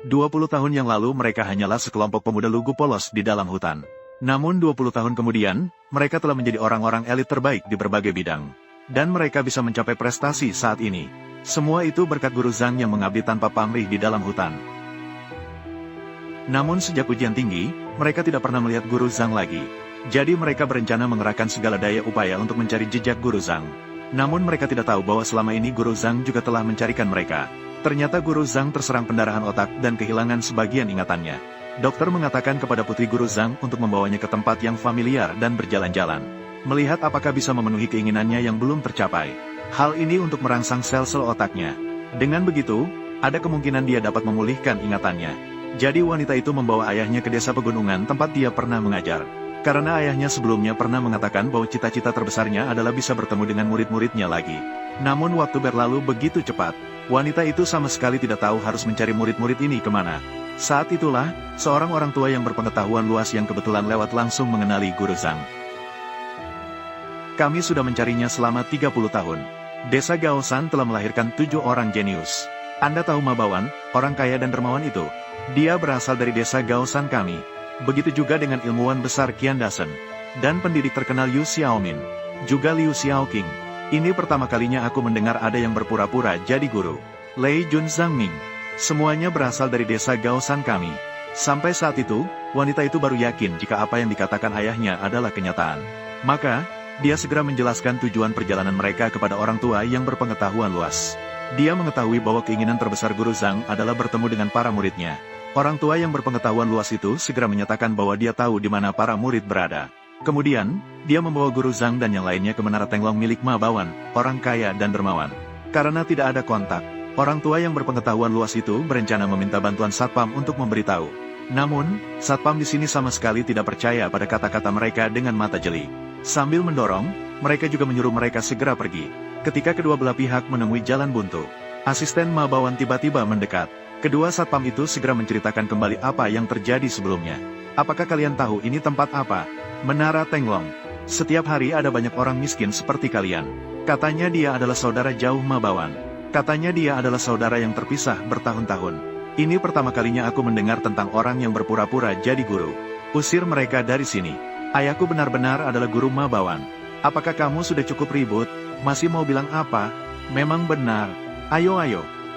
20 tahun yang lalu mereka hanyalah sekelompok pemuda lugu polos di dalam hutan. Namun 20 tahun kemudian, mereka telah menjadi orang-orang elit terbaik di berbagai bidang. Dan mereka bisa mencapai prestasi saat ini. Semua itu berkat Guru Zhang yang mengabdi tanpa pamrih di dalam hutan. Namun sejak ujian tinggi, mereka tidak pernah melihat Guru Zhang lagi. Jadi mereka berencana mengerahkan segala daya upaya untuk mencari jejak Guru Zhang. Namun mereka tidak tahu bahwa selama ini Guru Zhang juga telah mencarikan mereka. Ternyata Guru Zhang terserang pendarahan otak dan kehilangan sebagian ingatannya. Dokter mengatakan kepada putri Guru Zhang untuk membawanya ke tempat yang familiar dan berjalan-jalan. Melihat apakah bisa memenuhi keinginannya yang belum tercapai. Hal ini untuk merangsang sel-sel otaknya. Dengan begitu, ada kemungkinan dia dapat memulihkan ingatannya. Jadi wanita itu membawa ayahnya ke desa pegunungan tempat dia pernah mengajar. Karena ayahnya sebelumnya pernah mengatakan bahwa cita-cita terbesarnya adalah bisa bertemu dengan murid-muridnya lagi. Namun waktu berlalu begitu cepat. Wanita itu sama sekali tidak tahu harus mencari murid-murid ini kemana. Saat itulah, seorang orang tua yang berpengetahuan luas yang kebetulan lewat langsung mengenali Guru Zhang. Kami sudah mencarinya selama 30 tahun. Desa Gaosan telah melahirkan 7 orang jenius. Anda tahu Mabawan, orang kaya dan dermawan itu? Dia berasal dari desa Gaosan kami. Begitu juga dengan ilmuwan besar Qian Dasen. Dan pendidik terkenal Yu Xiaomin. Juga Liu Xiaoqing. Ini pertama kalinya aku mendengar ada yang berpura-pura jadi guru. Lei Jun Zhangming. Semuanya berasal dari desa Gaosan kami. Sampai saat itu, wanita itu baru yakin jika apa yang dikatakan ayahnya adalah kenyataan. Maka, dia segera menjelaskan tujuan perjalanan mereka kepada orang tua yang berpengetahuan luas. Dia mengetahui bahwa keinginan terbesar Guru Zhang adalah bertemu dengan para muridnya. Orang tua yang berpengetahuan luas itu segera menyatakan bahwa dia tahu di mana para murid berada. Kemudian, dia membawa Guru Zhang dan yang lainnya ke Menara Tenglong milik Mabawan, orang kaya dan dermawan. Karena tidak ada kontak, orang tua yang berpengetahuan luas itu berencana meminta bantuan Satpam untuk memberitahu. Namun, Satpam di sini sama sekali tidak percaya pada kata-kata mereka dengan mata jeli. Sambil mendorong, mereka juga menyuruh mereka segera pergi. Ketika kedua belah pihak menemui jalan buntu, asisten Mabawan tiba-tiba mendekat. Kedua Satpam itu segera menceritakan kembali apa yang terjadi sebelumnya. Apakah kalian tahu ini tempat apa? Menara Tenglong. Setiap hari ada banyak orang miskin seperti kalian. Katanya dia adalah saudara jauh Mabawan. Katanya dia adalah saudara yang terpisah bertahun-tahun. Ini pertama kalinya aku mendengar tentang orang yang berpura-pura jadi guru. Usir mereka dari sini. Ayahku benar-benar adalah guru Mabawan. Apakah kamu sudah cukup ribut? Masih mau bilang apa? Memang benar. Ayo.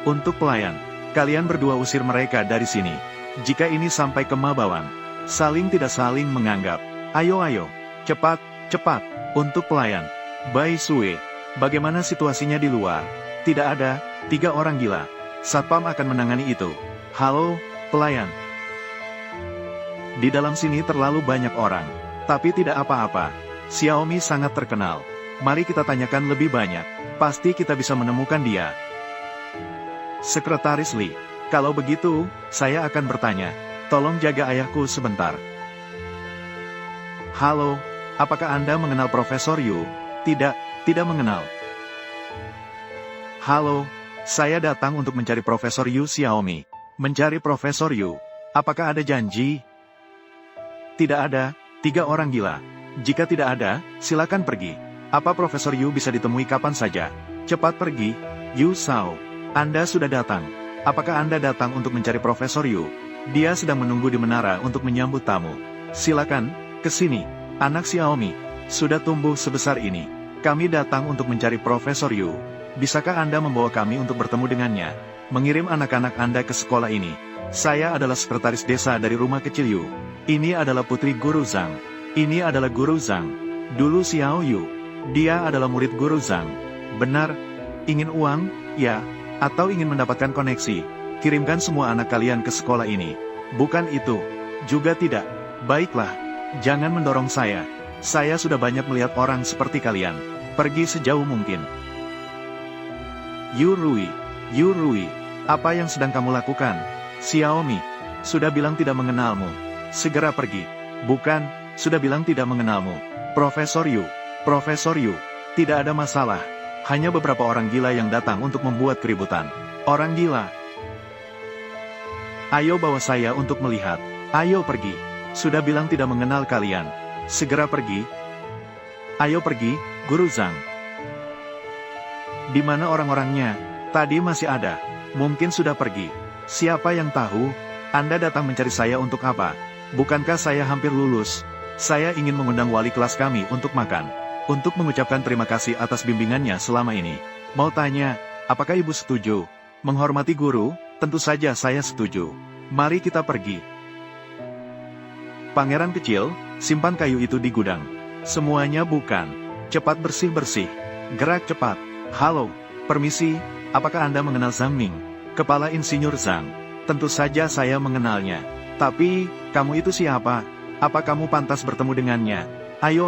Untuk pelayan. Kalian berdua usir mereka dari sini. Jika ini sampai ke Mabawan, saling tidak saling menganggap. Ayo. Cepat. Untuk pelayan. Bai Sue. Bagaimana situasinya di luar? Tidak ada, 3 orang gila. Satpam akan menangani itu. Halo, pelayan. Di dalam sini terlalu banyak orang. Tapi tidak apa-apa. Xiaomi sangat terkenal. Mari kita tanyakan lebih banyak. Pasti kita bisa menemukan dia. Sekretaris Li. Kalau begitu, saya akan bertanya. Tolong jaga ayahku sebentar. Halo, apakah Anda mengenal Profesor Yu? Tidak mengenal. Halo, saya datang untuk mencari Profesor Yu Xiaomi. Mencari Profesor Yu. Apakah ada janji? Tidak ada, 3 orang gila. Jika tidak ada, silakan pergi. Apa Profesor Yu bisa ditemui kapan saja? Cepat pergi, Yu Sao. Anda sudah datang. Apakah Anda datang untuk mencari Profesor Yu? Dia sedang menunggu di menara untuk menyambut tamu. Silakan, ke sini. Anak Xiaomi, sudah tumbuh sebesar ini. Kami datang untuk mencari Profesor Yu. Bisakah Anda membawa kami untuk bertemu dengannya? Mengirim anak-anak Anda ke sekolah ini. Saya adalah sekretaris desa dari rumah kecil Yu. Ini adalah putri Guru Zhang. Ini adalah Guru Zhang. Dulu Xiao Yu. Dia adalah murid Guru Zhang. Benar? Ingin uang? Ya. Atau ingin mendapatkan koneksi? Kirimkan semua anak kalian ke sekolah ini. Bukan itu. Juga tidak. Baiklah. Jangan mendorong saya. Saya sudah banyak melihat orang seperti kalian. Pergi sejauh mungkin. Yu Rui. Apa yang sedang kamu lakukan? Xiaomi. Sudah bilang tidak mengenalmu. Segera pergi. Bukan, sudah bilang tidak mengenalmu. Profesor Yu. Tidak ada masalah. Hanya beberapa orang gila yang datang untuk membuat keributan. Orang gila. Ayo bawa saya untuk melihat. Ayo pergi. Sudah bilang tidak mengenal kalian. Segera pergi. Ayo pergi, Guru Zhang. Di mana orang-orangnya? Tadi masih ada. Mungkin sudah pergi. Siapa yang tahu? Anda datang mencari saya untuk apa? Bukankah saya hampir lulus? Saya ingin mengundang wali kelas kami untuk makan. Untuk mengucapkan terima kasih atas bimbingannya selama ini. Mau tanya, apakah ibu setuju? Menghormati guru? Tentu saja saya setuju. Mari kita pergi. Pangeran kecil, simpan kayu itu di gudang. Semuanya bukan. Cepat bersih-bersih. Gerak cepat. Halo, permisi, apakah Anda mengenal Zhang Ming? Kepala Insinyur Zhang. Tentu saja saya mengenalnya. Tapi, kamu itu siapa? Apa kamu pantas bertemu dengannya? Ayo.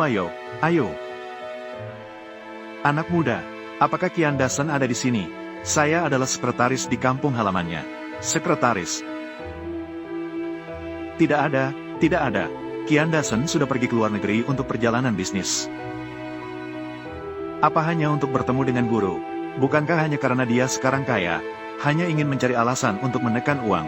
Anak muda, apakah Qian Dashen ada di sini? Saya adalah sekretaris di kampung halamannya. Sekretaris? Tidak ada. Qian Dashen sudah pergi ke luar negeri untuk perjalanan bisnis. Apa hanya untuk bertemu dengan guru? Bukankah hanya karena dia sekarang kaya, hanya ingin mencari alasan untuk menekan uang?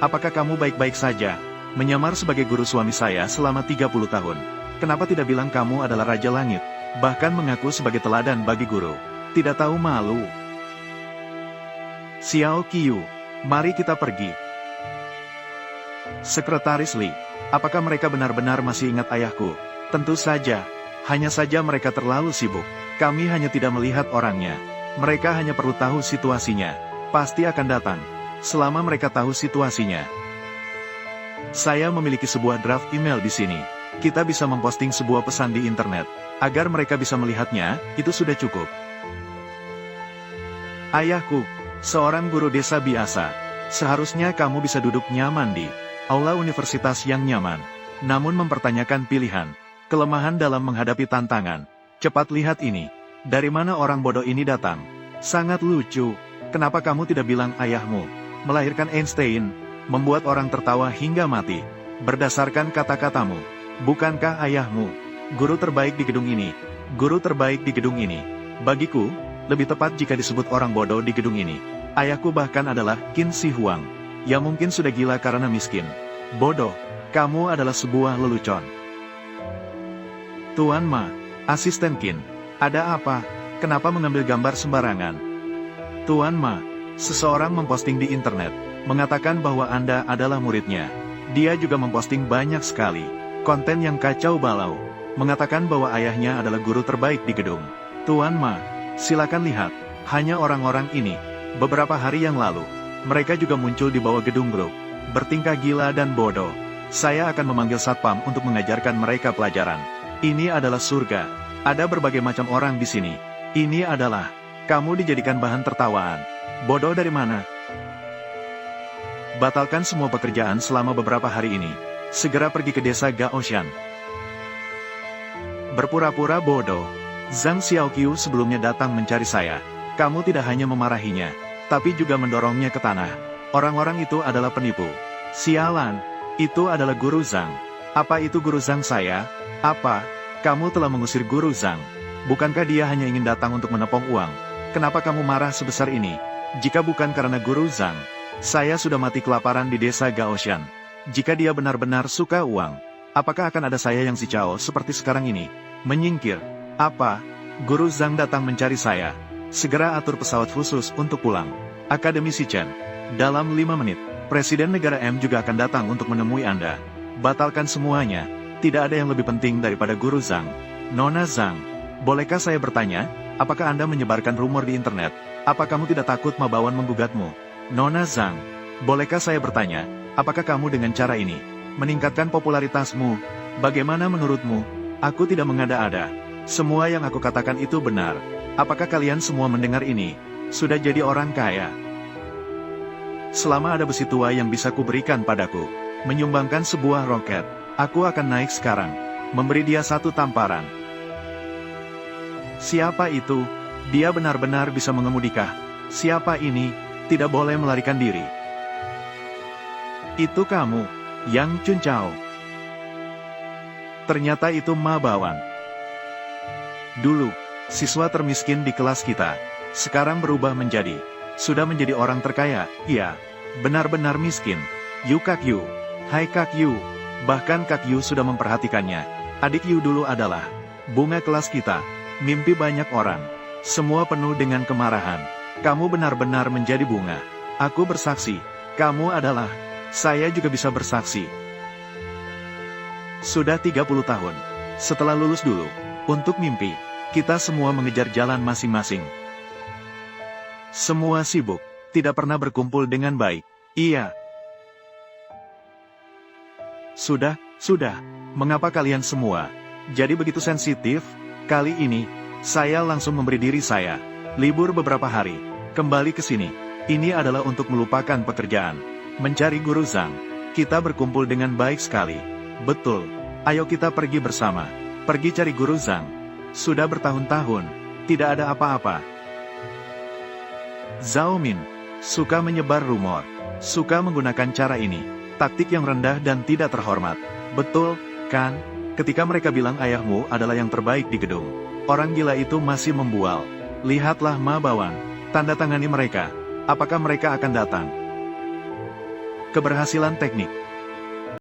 Apakah kamu baik-baik saja? Menyamar sebagai guru suami saya selama 30 tahun. Kenapa tidak bilang kamu adalah Raja Langit? Bahkan mengaku sebagai teladan bagi guru. Tidak tahu malu. Xiao Qiu, mari kita pergi. Sekretaris Li, apakah mereka benar-benar masih ingat ayahku? Tentu saja. Hanya saja mereka terlalu sibuk. Kami hanya tidak melihat orangnya. Mereka hanya perlu tahu situasinya. Pasti akan datang. Selama mereka tahu situasinya. Saya memiliki sebuah draft email di sini. Kita bisa memposting sebuah pesan di internet. Agar mereka bisa melihatnya, itu sudah cukup. Ayahku, seorang guru desa biasa. Seharusnya kamu bisa duduk nyaman di aula universitas yang nyaman. Namun mempertanyakan pilihan. Kelemahan dalam menghadapi tantangan. Cepat lihat ini. Dari mana orang bodoh ini datang? Sangat lucu. Kenapa kamu tidak bilang ayahmu? Melahirkan Einstein, membuat orang tertawa hingga mati. Berdasarkan kata-katamu, bukankah ayahmu guru terbaik di gedung ini? Guru terbaik di gedung ini. Bagiku, lebih tepat jika disebut orang bodoh di gedung ini. Ayahku bahkan adalah Qin Shi Huang, yang mungkin sudah gila karena miskin. Bodoh, kamu adalah sebuah lelucon. Tuan Ma, asisten Qin, ada apa? Kenapa mengambil gambar sembarangan? Tuan Ma, seseorang memposting di internet, mengatakan bahwa Anda adalah muridnya. Dia juga memposting banyak sekali konten yang kacau balau, mengatakan bahwa ayahnya adalah guru terbaik di gedung. Tuan Ma, silakan lihat, hanya orang-orang ini. Beberapa hari yang lalu, mereka juga muncul di bawah gedung grup, bertingkah gila dan bodoh. Saya akan memanggil satpam untuk mengajarkan mereka pelajaran. Ini adalah surga. Ada berbagai macam orang di sini. Ini adalah, kamu dijadikan bahan tertawaan. Bodoh dari mana? Batalkan semua pekerjaan selama beberapa hari ini. Segera pergi ke desa Gaoshan. Berpura-pura bodoh. Zhang Xiaoqiu sebelumnya datang mencari saya. Kamu tidak hanya memarahinya, tapi juga mendorongnya ke tanah. Orang-orang itu adalah penipu. Sialan, itu adalah guru Zhang. Apa itu guru Zhang saya? Apa? Kamu telah mengusir guru Zhang. Bukankah dia hanya ingin datang untuk menepong uang? Kenapa kamu marah sebesar ini? Jika bukan karena guru Zhang, saya sudah mati kelaparan di desa Gaoshan. Jika dia benar-benar suka uang, apakah akan ada saya yang si Cao seperti sekarang ini? Menyingkir. Apa? Guru Zhang datang mencari saya. Segera atur pesawat khusus untuk pulang. Akademisi Chen. Dalam 5 menit, Presiden Negara M juga akan datang untuk menemui Anda. Batalkan semuanya. Tidak ada yang lebih penting daripada guru Zhang. Nona Zhang, bolehkah saya bertanya, apakah Anda menyebarkan rumor di internet? Apa kamu tidak takut Mabawan menggugatmu? Nona Zhang, bolehkah saya bertanya, apakah kamu dengan cara ini meningkatkan popularitasmu? Bagaimana menurutmu? Aku tidak mengada-ada. Semua yang aku katakan itu benar. Apakah kalian semua mendengar ini? Sudah jadi orang kaya. Selama ada besi tua yang bisa kuberikan padaku, menyumbangkan sebuah roket, aku akan naik sekarang, memberi dia satu tamparan. Siapa itu? Dia benar-benar bisa mengemudikah? Siapa ini? Tidak boleh melarikan diri. Itu kamu, Yang Chuncao. Ternyata itu Mabawan. Dulu, siswa termiskin di kelas kita, sekarang berubah sudah menjadi orang terkaya. Iya, benar-benar miskin. Yu Kak Yu, hai Kak Yu. Bahkan Kak Yu sudah memperhatikannya. Adik Yu dulu adalah bunga kelas kita. Mimpi banyak orang. Semua penuh dengan kemarahan. Kamu benar-benar menjadi bunga. Aku bersaksi, kamu adalah... Saya juga bisa bersaksi. Sudah 30 tahun. Setelah lulus dulu. Untuk mimpi, kita semua mengejar jalan masing-masing. Semua sibuk, tidak pernah berkumpul dengan baik. Iya. Sudah. Mengapa kalian semua jadi begitu sensitif? Kali ini, saya langsung memberi diri saya libur beberapa hari. Kembali ke sini. Ini adalah untuk melupakan pekerjaan. Mencari Guru Zhang. Kita berkumpul dengan baik sekali. Betul. Ayo kita pergi bersama. Pergi cari Guru Zhang. Sudah bertahun-tahun, tidak ada apa-apa. Zhao Min suka menyebar rumor. Suka menggunakan cara ini. Taktik yang rendah dan tidak terhormat. Betul, kan? Ketika mereka bilang ayahmu adalah yang terbaik di gedung, orang gila itu masih membual. Lihatlah Ma Bawan. Tanda tangani mereka. Apakah mereka akan datang? Keberhasilan teknik.